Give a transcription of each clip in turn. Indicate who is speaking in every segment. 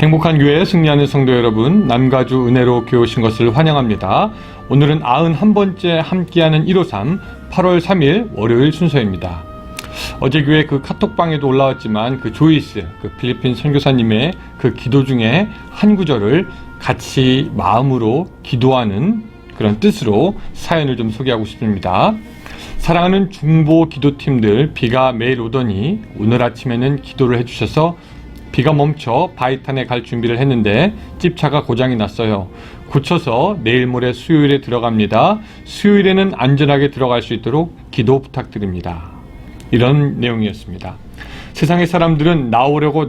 Speaker 1: 행복한 교회 승리하는 성도 여러분, 남가주 은혜로 교회 오신 것을 환영합니다. 오늘은 91번째 함께하는 153 8월 3일 월요일 순서입니다. 어제 교회 그 카톡방에도 올라왔지만 그 조이스, 그 필리핀 선교사님의 그 기도 중에 한 구절을 같이 마음으로 기도하는 그런 뜻으로 사연을 좀 소개하고 싶습니다. 사랑하는 중보 기도팀들, 비가 매일 오더니 오늘 아침에는 기도를 해주셔서 비가 멈춰 바이탄에 갈 준비를 했는데 집차가 고장이 났어요. 고쳐서 내일 모레 수요일에 들어갑니다. 수요일에는 안전하게 들어갈 수 있도록 기도 부탁드립니다. 이런 내용이었습니다. 세상의 사람들은 나오려고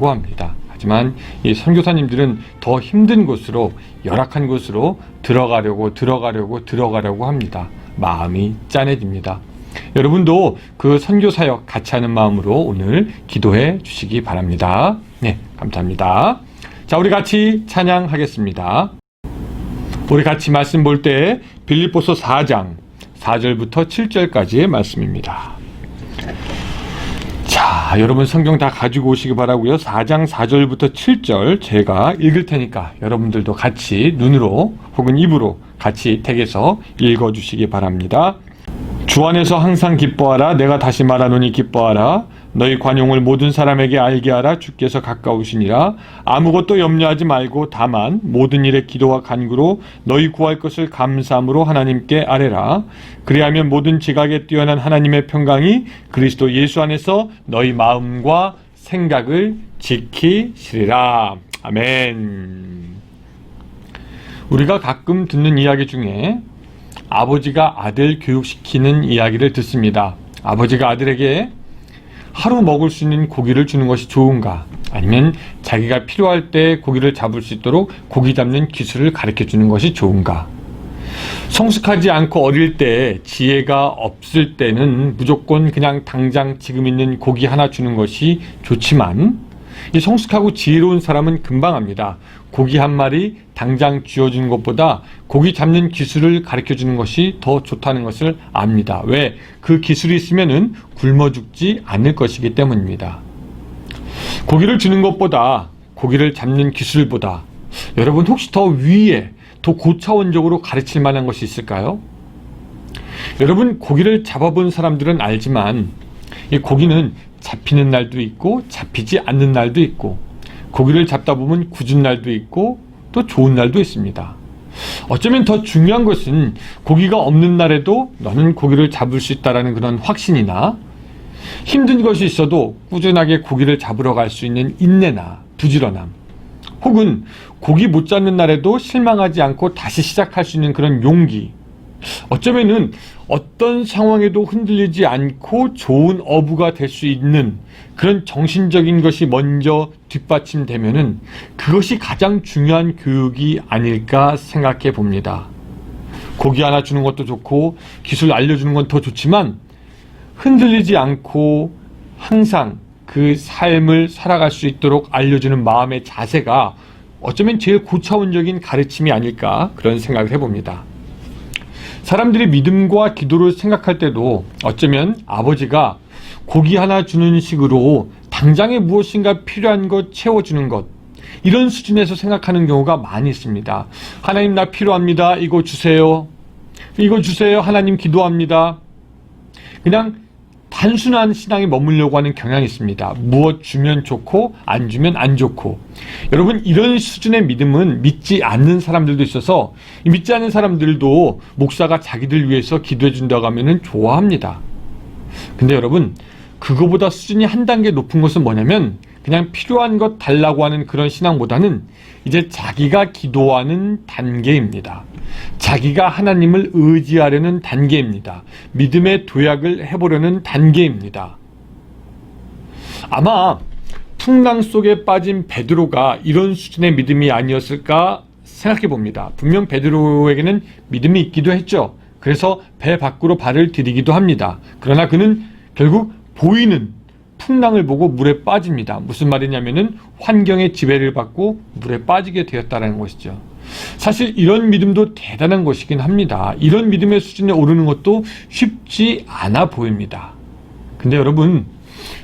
Speaker 1: 합니다. 하지만 이 선교사님들은 더 힘든 곳으로, 열악한 곳으로 들어가려고 합니다. 마음이 짠해집니다. 여러분도 그 선교사역 같이 하는 마음으로 오늘 기도해 주시기 바랍니다. 네, 감사합니다. 자, 우리 같이 찬양하겠습니다. 우리 같이 말씀 볼 때 빌립보서 4장 4절부터 7절까지의 말씀입니다. 자, 여러분 성경 다 가지고 오시기 바라고요. 4장 4절부터 7절 제가 읽을 테니까 여러분들도 같이 눈으로 혹은 입으로 같이 택해서 읽어주시기 바랍니다. 주 안에서 항상 기뻐하라. 내가 다시 말하노니 기뻐하라. 너희 관용을 모든 사람에게 알게 하라. 주께서 가까우시니라. 아무것도 염려하지 말고 다만 모든 일에 기도와 간구로 너희 구할 것을 감사함으로 하나님께 아뢰라. 그리하면 모든 지각에 뛰어난 하나님의 평강이 그리스도 예수 안에서 너희 마음과 생각을 지키시리라. 아멘. 우리가 가끔 듣는 이야기 중에 아버지가 아들 교육시키는 이야기를 듣습니다. 아버지가 아들에게 하루 먹을 수 있는 고기를 주는 것이 좋은가? 아니면 자기가 필요할 때 고기를 잡을 수 있도록 고기 잡는 기술을 가르쳐 주는 것이 좋은가? 성숙하지 않고 어릴 때 지혜가 없을 때는 무조건 그냥 당장 지금 있는 고기 하나 주는 것이 좋지만 이 성숙하고 지혜로운 사람은 금방 압니다. 고기 한 마리 당장 쥐어주는 것보다 고기 잡는 기술을 가르쳐주는 것이 더 좋다는 것을 압니다. 왜? 그 기술이 있으면은 굶어 죽지 않을 것이기 때문입니다. 고기를 주는 것보다, 고기를 잡는 기술보다 여러분 혹시 더 위에, 더 고차원적으로 가르칠 만한 것이 있을까요? 여러분 고기를 잡아본 사람들은 알지만 이 고기는 잡히는 날도 있고 잡히지 않는 날도 있고, 고기를 잡다 보면 굳은 날도 있고 또 좋은 날도 있습니다. 어쩌면 더 중요한 것은 고기가 없는 날에도 너는 고기를 잡을 수 있다는 그런 확신이나, 힘든 것이 있어도 꾸준하게 고기를 잡으러 갈 수 있는 인내나 부지런함, 혹은 고기 못 잡는 날에도 실망하지 않고 다시 시작할 수 있는 그런 용기, 어쩌면은 어떤 상황에도 흔들리지 않고 좋은 어부가 될 수 있는 그런 정신적인 것이 먼저 뒷받침되면은 그것이 가장 중요한 교육이 아닐까 생각해 봅니다. 고기 하나 주는 것도 좋고 기술 알려주는 건 더 좋지만 흔들리지 않고 항상 그 삶을 살아갈 수 있도록 알려주는 마음의 자세가 어쩌면 제일 고차원적인 가르침이 아닐까 그런 생각을 해봅니다. 사람들이 믿음과 기도를 생각할 때도 어쩌면 아버지가 고기 하나 주는 식으로 당장에 무엇인가 필요한 것 채워주는 것, 이런 수준에서 생각하는 경우가 많이 있습니다. 하나님 나 필요합니다. 이거 주세요. 하나님 기도합니다. 그냥 단순한 신앙에 머물려고 하는 경향이 있습니다. 무엇 주면 좋고 안 주면 안 좋고. 여러분 이런 수준의 믿음은 믿지 않는 사람들도 있어서 믿지 않는 사람들도 목사가 자기들 위해서 기도해 준다고 하면 좋아합니다. 근데 여러분 그거보다 수준이 한 단계 높은 것은 뭐냐면 그냥 필요한 것 달라고 하는 그런 신앙보다는 이제 자기가 기도하는 단계입니다. 자기가 하나님을 의지하려는 단계입니다. 믿음의 도약을 해보려는 단계입니다. 아마 풍랑 속에 빠진 베드로가 이런 수준의 믿음이 아니었을까 생각해 봅니다. 분명 베드로에게는 믿음이 있기도 했죠. 그래서 배 밖으로 발을 들이기도 합니다. 그러나 그는 결국 보이는 풍랑을 보고 물에 빠집니다. 무슨 말이냐면은 환경의 지배를 받고 물에 빠지게 되었다는 것이죠. 사실 이런 믿음도 대단한 것이긴 합니다. 이런 믿음의 수준에 오르는 것도 쉽지 않아 보입니다. 근데 여러분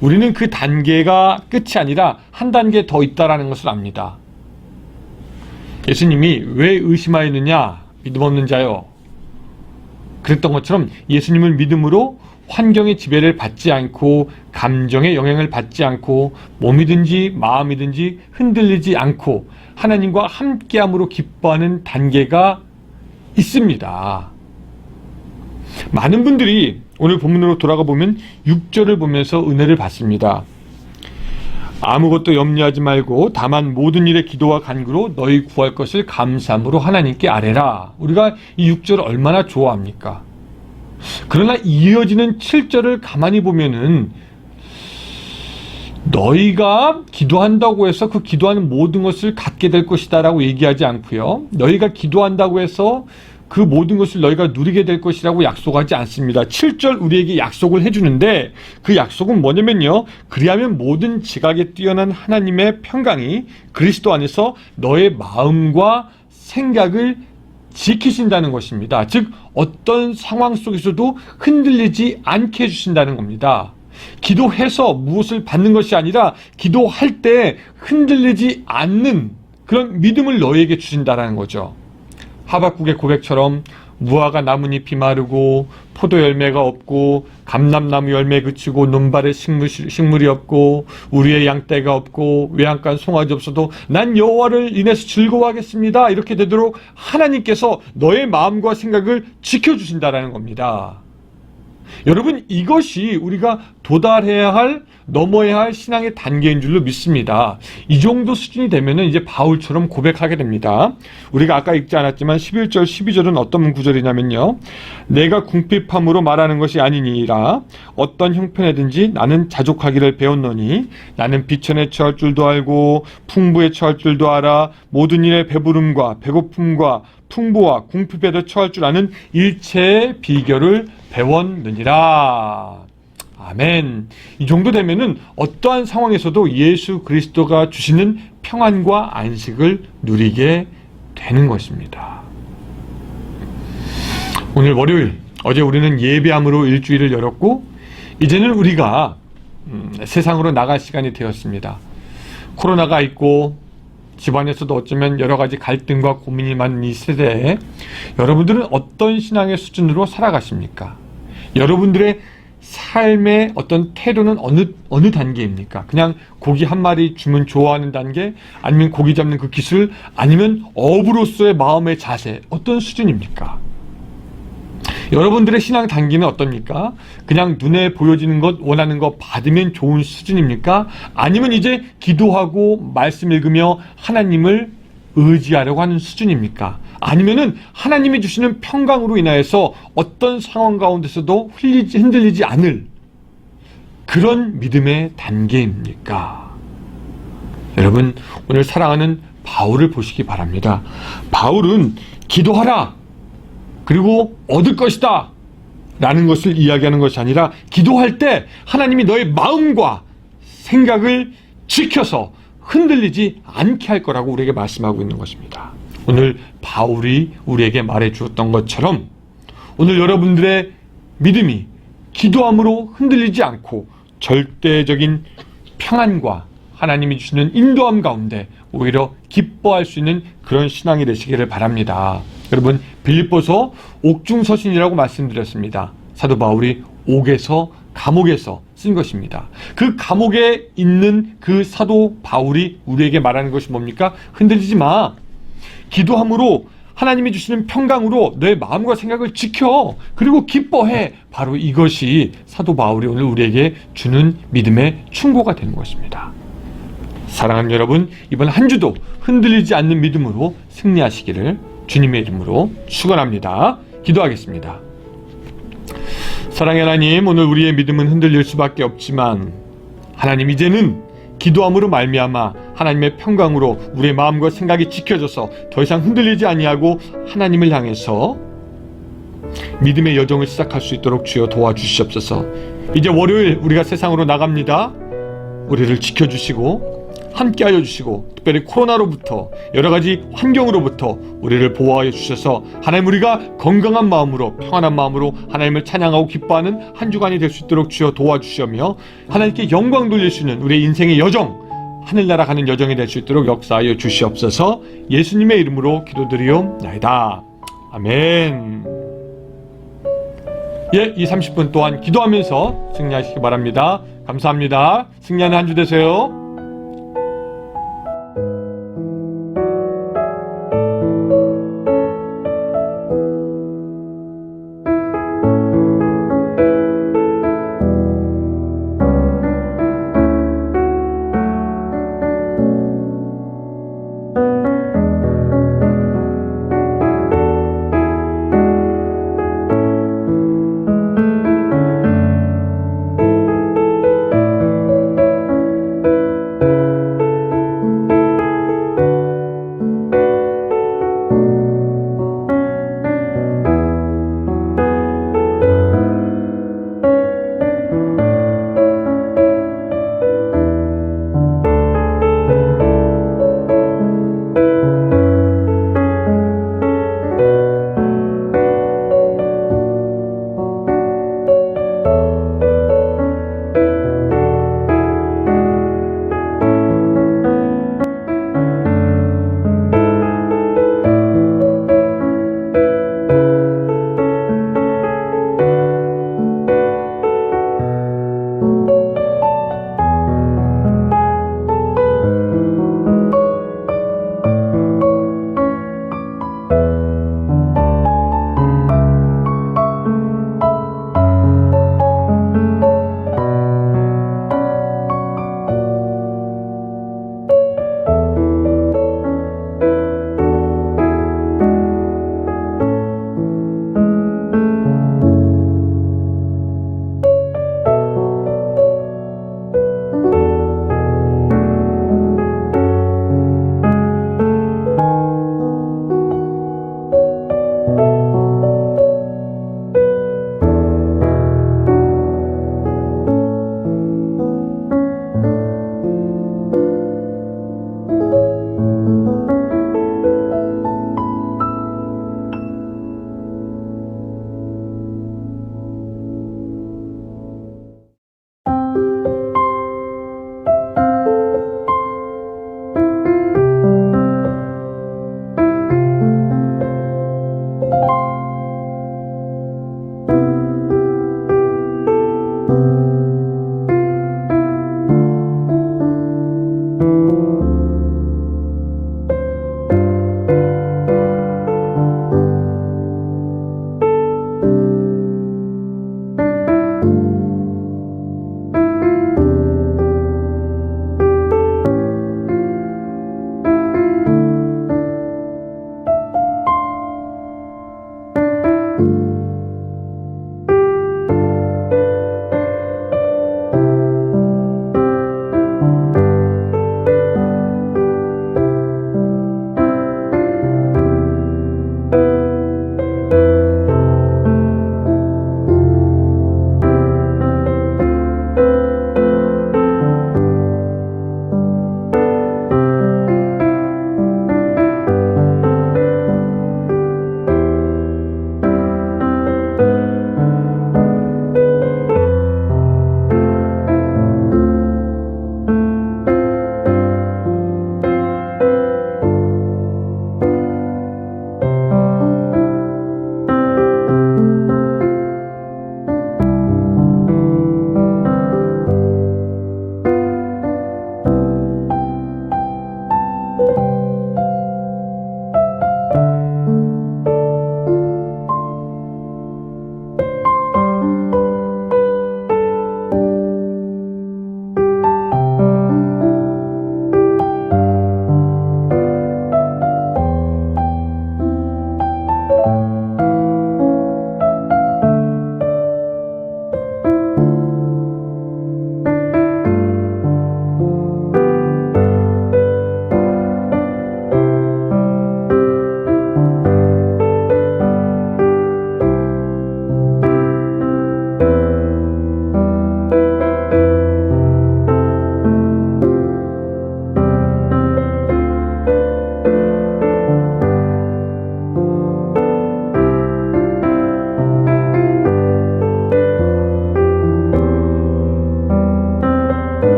Speaker 1: 우리는 그 단계가 끝이 아니라 한 단계 더 있다라는 것을 압니다. 예수님이 왜 의심하였느냐? 믿음 없는 자요. 그랬던 것처럼 예수님을 믿음으로 환경의 지배를 받지 않고 감정의 영향을 받지 않고 몸이든지 마음이든지 흔들리지 않고 하나님과 함께함으로 기뻐하는 단계가 있습니다. 많은 분들이 오늘 본문으로 돌아가 보면 6절을 보면서 은혜를 받습니다. 아무것도 염려하지 말고 다만 모든 일에 기도와 간구로 너희 구할 것을 감사함으로 하나님께 아뢰라. 우리가 이 6절을 얼마나 좋아합니까? 그러나 이어지는 7절을 가만히 보면은 너희가 기도한다고 해서 그 기도하는 모든 것을 갖게 될 것이다 라고 얘기하지 않고요. 너희가 기도한다고 해서 그 모든 것을 너희가 누리게 될 것이라고 약속하지 않습니다. 7절 우리에게 약속을 해주는데 그 약속은 뭐냐면요. 그리하면 모든 지각에 뛰어난 하나님의 평강이 그리스도 안에서 너의 마음과 생각을 지키신다는 것입니다. 즉 어떤 상황 속에서도 흔들리지 않게 해주신다는 겁니다. 기도해서 무엇을 받는 것이 아니라 기도할 때 흔들리지 않는 그런 믿음을 너희에게 주신다는 거죠. 하박국의 고백처럼 무화과 나뭇잎이 마르고 포도 열매가 없고 감람나무 열매 그치고 논밭에 식물이 없고 우리의 양떼가 없고 외양간 송아지 없어도 난 여호와를 인해서 즐거워하겠습니다. 이렇게 되도록 하나님께서 너의 마음과 생각을 지켜주신다라는 겁니다. 여러분, 이것이 우리가 도달해야 할, 넘어야 할 신앙의 단계인 줄로 믿습니다. 이 정도 수준이 되면은 이제 바울처럼 고백하게 됩니다. 우리가 아까 읽지 않았지만 11절, 12절은 어떤 구절이냐면요. 내가 궁핍함으로 말하는 것이 아니니라. 어떤 형편에든지 나는 자족하기를 배웠노니 나는 비천에 처할 줄도 알고 풍부에 처할 줄도 알아. 모든 일에 배부름과 배고픔과 풍부와 궁핍에도 처할 줄 아는 일체의 비결을 배웠느니라. 아멘. 이 정도 되면은 어떠한 상황에서도 예수 그리스도가 주시는 평안과 안식을 누리게 되는 것입니다. 오늘 월요일, 어제 우리는 예배함으로 일주일을 열었고 이제는 우리가 세상으로 나갈 시간이 되었습니다. 코로나가 있고 집안에서도 어쩌면 여러 가지 갈등과 고민이 많은 이 세대에 여러분들은 어떤 신앙의 수준으로 살아가십니까? 여러분들의 삶의 어떤 태도는 어느 단계입니까? 그냥 고기 한 마리 주면 좋아하는 단계? 아니면 고기 잡는 그 기술? 아니면 어부로서의 마음의 자세? 어떤 수준입니까? 여러분들의 신앙 단계는 어떻습니까? 그냥 눈에 보여지는 것, 원하는 것 받으면 좋은 수준입니까? 아니면 이제 기도하고 말씀 읽으며 하나님을 의지하려고 하는 수준입니까? 아니면은 하나님이 주시는 평강으로 인하여서 어떤 상황 가운데서도 흔들리지 않을 그런 믿음의 단계입니까? 여러분, 오늘 사랑하는 바울을 보시기 바랍니다. 바울은 기도하라! 그리고 얻을 것이다! 라는 것을 이야기하는 것이 아니라 기도할 때 하나님이 너의 마음과 생각을 지켜서 흔들리지 않게 할 거라고 우리에게 말씀하고 있는 것입니다. 오늘 바울이 우리에게 말해 주었던 것처럼 오늘 여러분들의 믿음이 기도함으로 흔들리지 않고 절대적인 평안과 하나님이 주시는 인도함 가운데 오히려 기뻐할 수 있는 그런 신앙이 되시기를 바랍니다. 여러분, 빌립보서 옥중서신이라고 말씀드렸습니다. 사도 바울이 감옥에서 쓴 것입니다. 그 감옥에 있는 그 사도 바울이 우리에게 말하는 것이 뭡니까? 흔들리지 마. 기도함으로 하나님이 주시는 평강으로 너의 마음과 생각을 지켜. 그리고 기뻐해. 바로 이것이 사도 바울이 오늘 우리에게 주는 믿음의 충고가 되는 것입니다. 사랑하는 여러분, 이번 한 주도 흔들리지 않는 믿음으로 승리하시기를 주님의 이름으로 축원합니다. 기도하겠습니다. 사랑의 하나님, 오늘 우리의 믿음은 흔들릴 수밖에 없지만 하나님, 이제는 기도함으로 말미암아 하나님의 평강으로 우리의 마음과 생각이 지켜져서 더 이상 흔들리지 아니하고 하나님을 향해서 믿음의 여정을 시작할 수 있도록 주여 도와주시옵소서. 이제 월요일 우리가 세상으로 나갑니다. 우리를 지켜주시고 함께하여 주시고 특별히 코로나로부터 여러 가지 환경으로부터 우리를 보호하여 주셔서 하나님 우리가 건강한 마음으로 평안한 마음으로 하나님을 찬양하고 기뻐하는 한 주간이 될 수 있도록 주여 도와주시며 하나님께 영광 돌릴 수 있는 우리의 인생의 여정 하늘나라 가는 여정이 될 수 있도록 역사하여 주시옵소서. 예수님의 이름으로 기도드리옵나이다. 아멘. 예, 이 30분 동안 기도하면서 승리하시기 바랍니다. 감사합니다. 승리하는 한 주 되세요.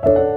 Speaker 1: 네.